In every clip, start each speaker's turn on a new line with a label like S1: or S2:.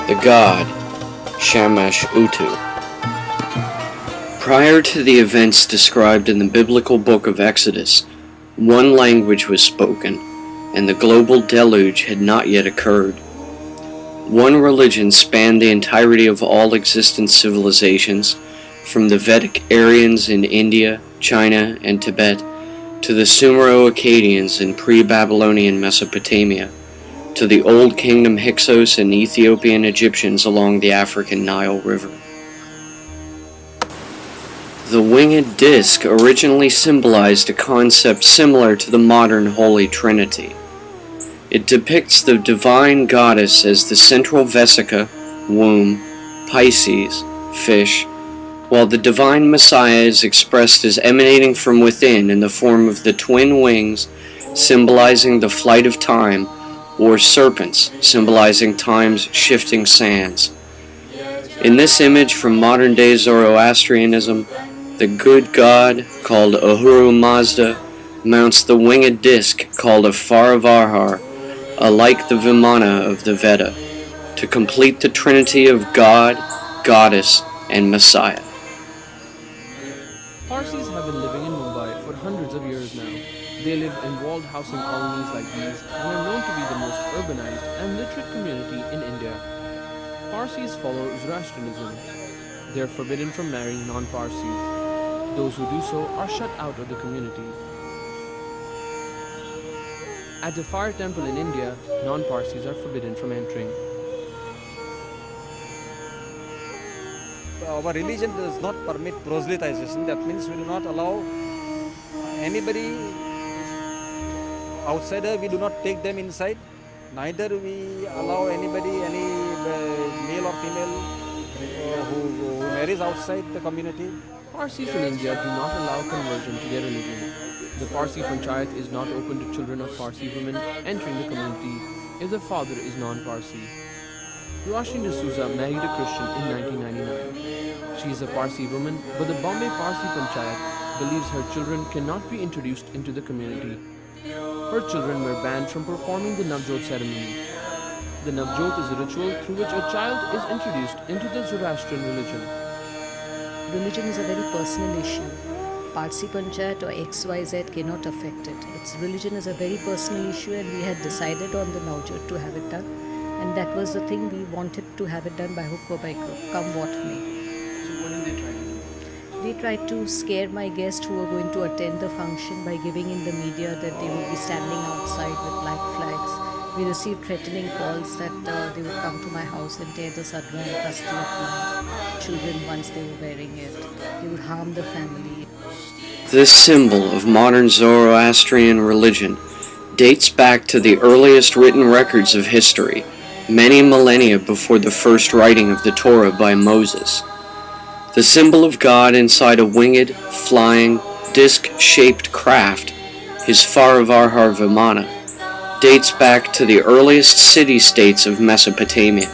S1: the god Shamash Utu. Prior to the events described in the biblical book of Exodus, one language was spoken, and the global deluge had not yet occurred. One religion spanned the entirety of all existent civilizations, from the Vedic Aryans in India, China, and Tibet, to the Sumero-Akkadians in pre-Babylonian Mesopotamia, to the Old Kingdom Hyksos and Ethiopian Egyptians along the African Nile River. The winged disk originally symbolized a concept similar to the modern Holy Trinity. It depicts the divine goddess as the central vesica, womb, Pisces, fish, while the divine Messiah is expressed as emanating from within in the form of the twin wings, symbolizing the flight of time, or serpents, symbolizing time's shifting sands. In this image from modern-day Zoroastrianism, the good god, called Ahura Mazda, mounts the winged disk called a Faravarhar, alike the Vimana of the Veda, to complete the trinity of God, Goddess, and Messiah.
S2: Parsis have been living in Mumbai for hundreds of years now. They live in walled housing colonies like these and are known to be the most urbanized and literate community in India. Parsis follow Zoroastrianism. They are forbidden from marrying non-Parsis. Those who do so are shut out of the community. At the Fire Temple in India, non-Parsis are forbidden from entering.
S3: Our religion does not permit proselytization. That means we do not allow anybody outsider, we do not take them inside. Neither we allow anybody, any male or female who marries outside the community.
S2: Parsis in India do not allow conversion to their religion. The Parsi Panchayat is not open to children of Parsi women entering the community if the father is non-Parsi. Roshni D'Souza married a Christian in 1999. She is a Parsi woman, but the Bombay Parsi Panchayat believes her children cannot be introduced into the community. Her children were banned from performing the Navjot ceremony. The Navjot is a ritual through which a child is introduced into the Zoroastrian religion.
S4: Religion is a very personal issue. Parsi Panchayat or XYZ cannot affect it. Its religion is a very personal issue, and we had decided on the Navjot to have it done. And that was the thing, we wanted to have it done by hook or by crook, come what may.
S2: So what did they try to do?
S4: They tried to scare my guests who were going to attend the function by giving in the media that they would be standing outside with black flags. We received threatening calls that they would come to my house and tear the sadra and custody of my children once they were wearing it. They would harm the family.
S1: This symbol of modern Zoroastrian religion dates back to the earliest written records of history, many millennia before the first writing of the Torah by Moses. The symbol of God inside a winged, flying, disc-shaped craft, his Faravarhar Vimana, dates back to the earliest city-states of Mesopotamia.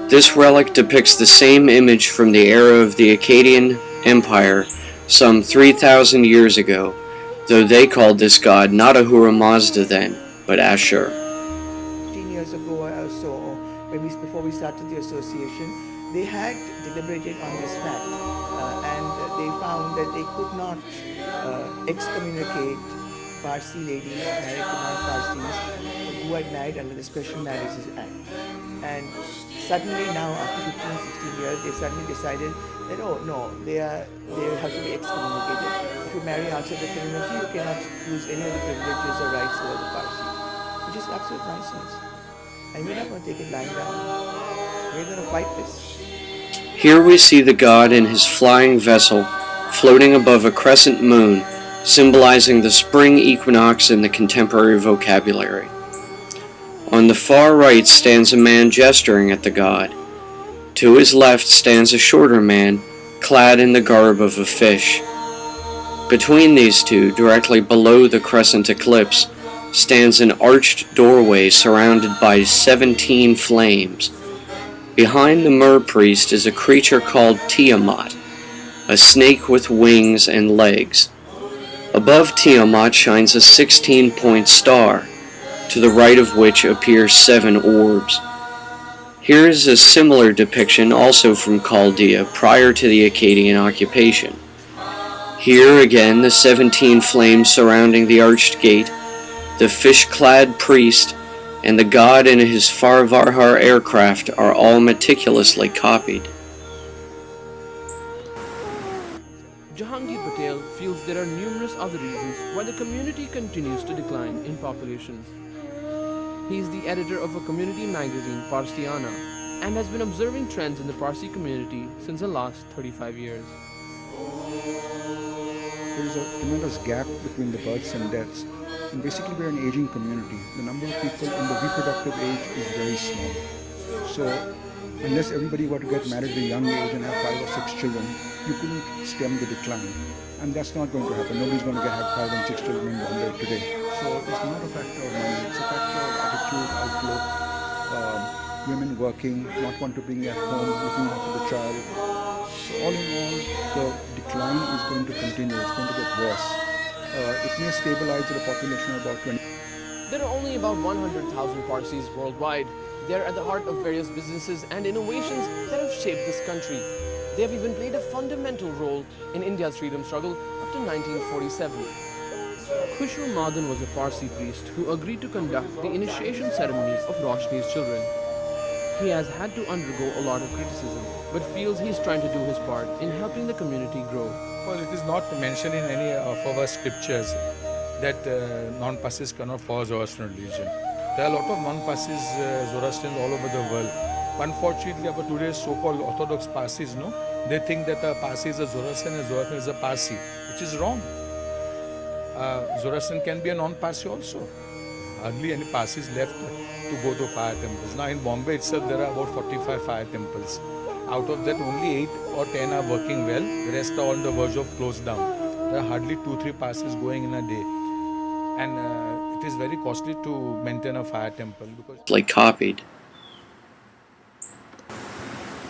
S1: This relic depicts the same image from the era of the Akkadian Empire some 3,000 years ago, though they called this god not Ahura Mazda then, but Ashur.
S5: 15 years ago or so, before we started the association, they had deliberated on this fact and they found that they could not excommunicate Parsi ladies married to non-Parsis who had married under the Special Marriages Act. And suddenly now, after 15-16 years, they suddenly decided that, oh no, they have to be excommunicated. If you marry outside the community, you cannot use any of the privileges or rights over the Parsi, which is absolute nonsense. And we're not going to take it lying down. We're going to fight this.
S1: Here we see the god in his flying vessel, floating above a crescent moon, symbolizing the spring equinox in the contemporary vocabulary. On the far right stands a man gesturing at the god. To his left stands a shorter man, clad in the garb of a fish. Between these two, directly below the crescent eclipse, stands an arched doorway surrounded by 17 flames. Behind the mer-priest is a creature called Tiamat, a snake with wings and legs. Above Tiamat shines a 16-point star, to the right of which appear 7 orbs. Here is a similar depiction also from Chaldea prior to the Akkadian occupation. Here again the 17 flames surrounding the arched gate, the fish-clad priest, and the god in his Farvarhar aircraft are all meticulously copied.
S2: Jahangir Patel feels there are numerous other reasons why the community continues to decline in population. He is the editor of a community magazine, Parsiana, and has been observing trends in the Parsi community since the last 35 years.
S6: There is a tremendous gap between the births and deaths. And basically, we're an aging community. The number of people in the reproductive age is very small. So, unless everybody were to get married at a young age and have 5 or 6 children, you couldn't stem the decline. And that's not going to happen. Nobody's going to have 5 and 6 children in Bombay today. So, it's not a factor of money. It's a factor of attitude, outlook, women working, not want to bring at home, looking after the child. So, all in all, the decline is going to continue. It's going to get worse. It may stabilize at a population of about 20.
S2: There are only about 100,000 Parsis worldwide. They are at the heart of various businesses and innovations that have shaped this country. They have even played a fundamental role in India's freedom struggle up to 1947. Khushru Madan was a Parsi priest who agreed to conduct the initiation ceremony of Roshni's children. He has had to undergo a lot of criticism, but feels he is trying to do his part in helping the community grow.
S7: Well, it is not mentioned in any of our scriptures that non-Parsis cannot follow Zoroastrian religion. There are a lot of non-Parsis Zoroastrians all over the world. Unfortunately, our today's so-called Orthodox Parsis, they think that a Parsi is a Zoroastrian and Zoroastrian is a Parsi, which is wrong. Zoroastrian can be a non-Parsi also. Hardly any Parsis left to go to fire temples. Now in Bombay itself, there are about 45 fire temples. Out of that, only 8 or 10 are working well. The rest are on the verge of close down. There are hardly 2-3 Parsis going in a day. And it is very costly to maintain a fire temple. Because
S1: copied.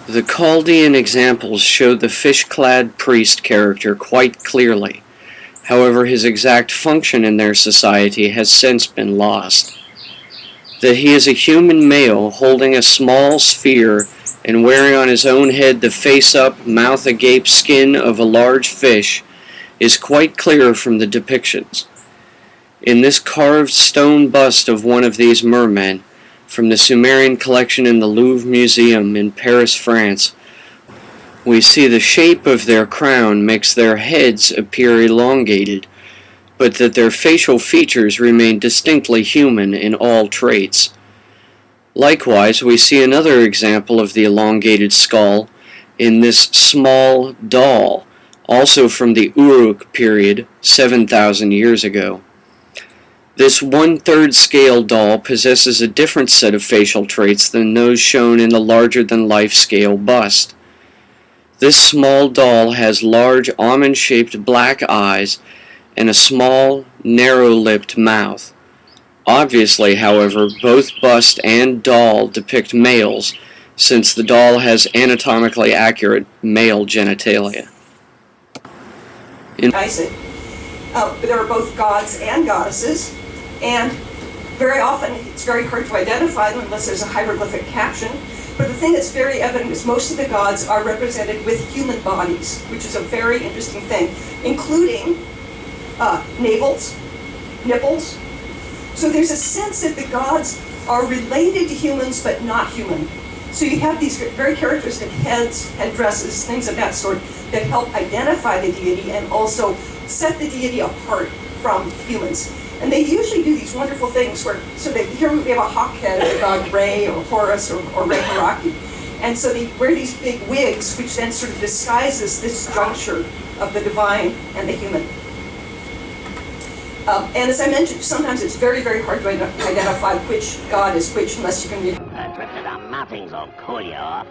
S1: The Chaldean examples show the fish-clad priest character quite clearly. However, his exact function in their society has since been lost. That he is a human male holding a small sphere and wearing on his own head the face-up, mouth-agape skin of a large fish is quite clear from the depictions. In this carved stone bust of one of these mermen, from the Sumerian collection in the Louvre Museum in Paris, France, we see the shape of their crown makes their heads appear elongated, but that their facial features remain distinctly human in all traits. Likewise, we see another example of the elongated skull in this small doll, also from the Uruk period, 7,000 years ago. This 1/3 scale doll possesses a different set of facial traits than those shown in the larger-than-life scale bust. This small doll has large almond-shaped black eyes and a small, narrow-lipped mouth. Obviously, however, both bust and doll depict males, since the doll has anatomically accurate male genitalia.
S8: There are both gods and goddesses, and very often it's very hard to identify them unless there's a hieroglyphic caption. But the thing that's very evident is most of the gods are represented with human bodies, which is a very interesting thing, including navels, nipples. So there's a sense that the gods are related to humans but not human. So you have these very characteristic heads, headdresses, things of that sort that help identify the deity and also set the deity apart from humans. And they usually do these wonderful things where, here we have a hawk head of the god Re or Horus or Re Haraki. And so they wear these big wigs, which then sort of disguises this juncture of the divine and the human. And as I mentioned, sometimes it's very, very hard to identify which god is which unless you can read.
S9: Drifted on mountains will cool you off.